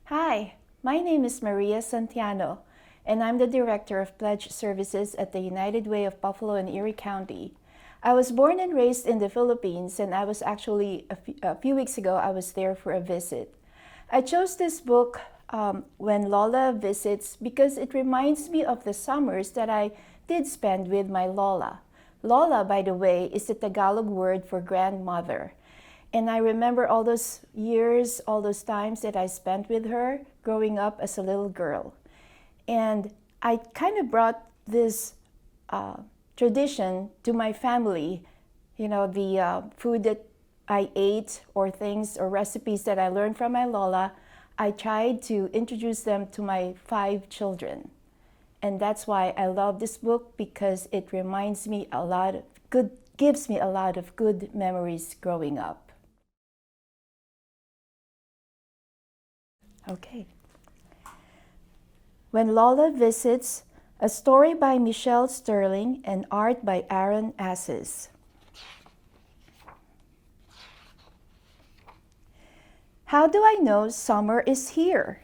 Hi, my name is Maria Santiano, and I'm the Director of Pledge Services at the United Way of Buffalo and Erie County. I was born and raised in the Philippines, and I was actually, a few weeks ago, I was there for a visit. I chose this book, When Lola Visits, because it reminds me of the summers that I did spend with my Lola. Lola, by the way, is the Tagalog word for grandmother. And I remember all those years, all those times that I spent with her growing up as a little girl. And I kind of brought this tradition to my family. You know, the food that I ate or things or recipes that I learned from my Lola, I tried to introduce them to my 5 children. And that's why I love this book, because it reminds me a lot of good, gives me a lot of good memories growing up. Okay. When Lola Visits, a story by Michelle Sterling and art by Aaron Asis. How do I know summer is here?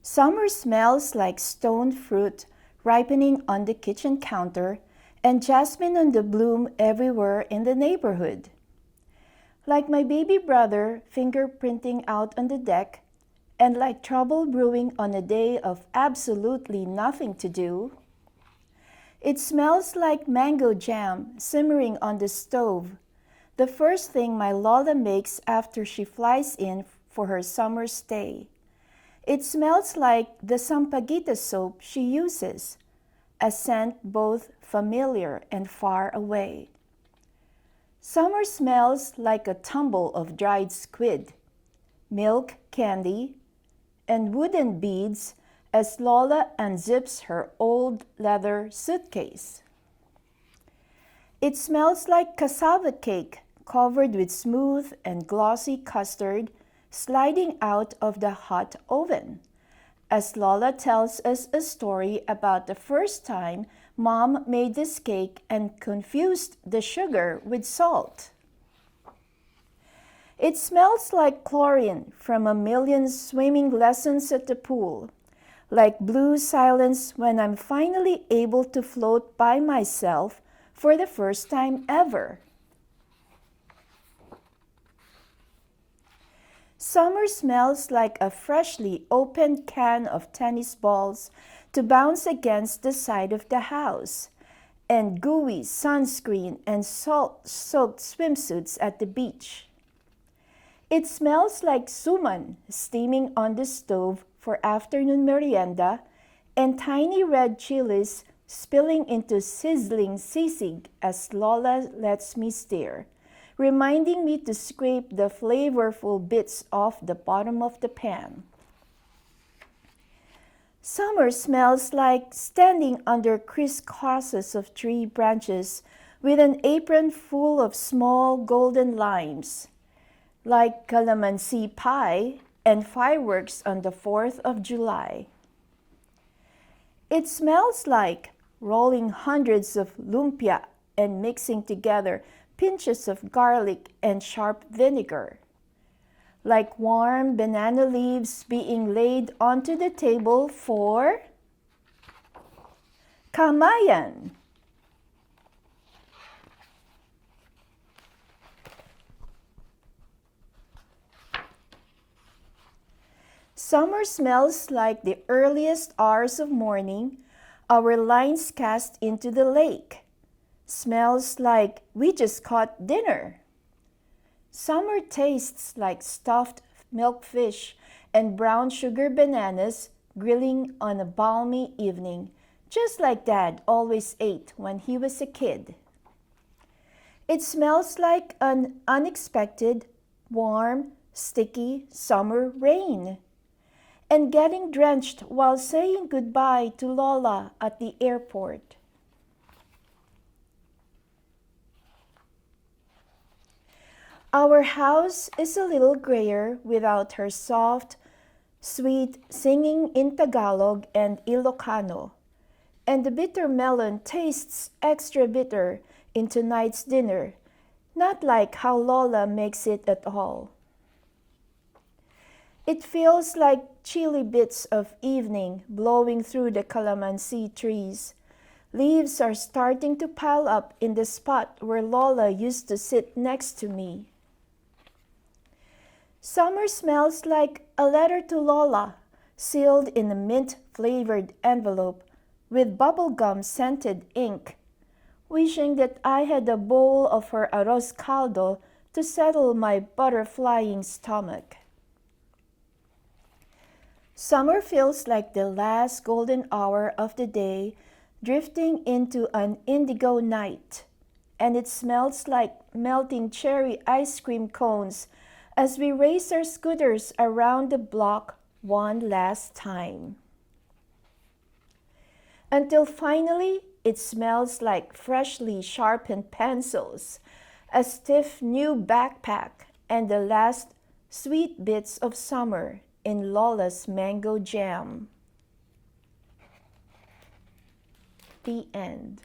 Summer smells like stone fruit ripening on the kitchen counter and jasmine on the bloom everywhere in the neighborhood. Like my baby brother fingerprinting out on the deck, and like trouble brewing on a day of absolutely nothing to do. It smells like mango jam simmering on the stove, the first thing my Lola makes after she flies in for her summer stay. It smells like the sampaguita soap she uses, a scent both familiar and far away. Summer smells like a tumble of dried squid, milk candy, and wooden beads as Lola unzips her old leather suitcase. It smells like cassava cake covered with smooth and glossy custard sliding out of the hot oven, as Lola tells us a story about the first time Mom made this cake and confused the sugar with salt. It smells like chlorine from a million swimming lessons at the pool, like blue silence when I'm finally able to float by myself for the first time ever. Summer smells like a freshly opened can of tennis balls to bounce against the side of the house, and gooey sunscreen and salt-soaked swimsuits at the beach. It smells like suman steaming on the stove for afternoon merienda, and tiny red chilies spilling into sizzling sisig as Lola lets me stare, reminding me to scrape the flavorful bits off the bottom of the pan. Summer smells like standing under crisscrosses of tree branches with an apron full of small golden limes, like calamansi pie and fireworks on the 4th of July. It smells like rolling hundreds of lumpia and mixing together pinches of garlic and sharp vinegar, like warm banana leaves being laid onto the table for kamayan. Summer smells like the earliest hours of morning, our lines cast into the lake. Smells like we just caught dinner. Summer tastes like stuffed milkfish and brown sugar bananas grilling on a balmy evening, just like Dad always ate when he was a kid. It smells like an unexpected, warm, sticky summer rain, and getting drenched while saying goodbye to Lola at the airport. Our house is a little grayer without her soft, sweet singing in Tagalog and Ilocano, and the bitter melon tastes extra bitter in tonight's dinner, not like how Lola makes it at all. It feels like chilly bits of evening blowing through the calamansi trees. Leaves are starting to pile up in the spot where Lola used to sit next to me. Summer smells like a letter to Lola, sealed in a mint-flavored envelope with bubblegum-scented ink, wishing that I had a bowl of her arroz caldo to settle my butterflying stomach. Summer feels like the last golden hour of the day drifting into an indigo night, and it smells like melting cherry ice cream cones as we race our scooters around the block one last time. Until finally, it smells like freshly sharpened pencils, a stiff new backpack, and the last sweet bits of summer in Lola's mango jam. The end.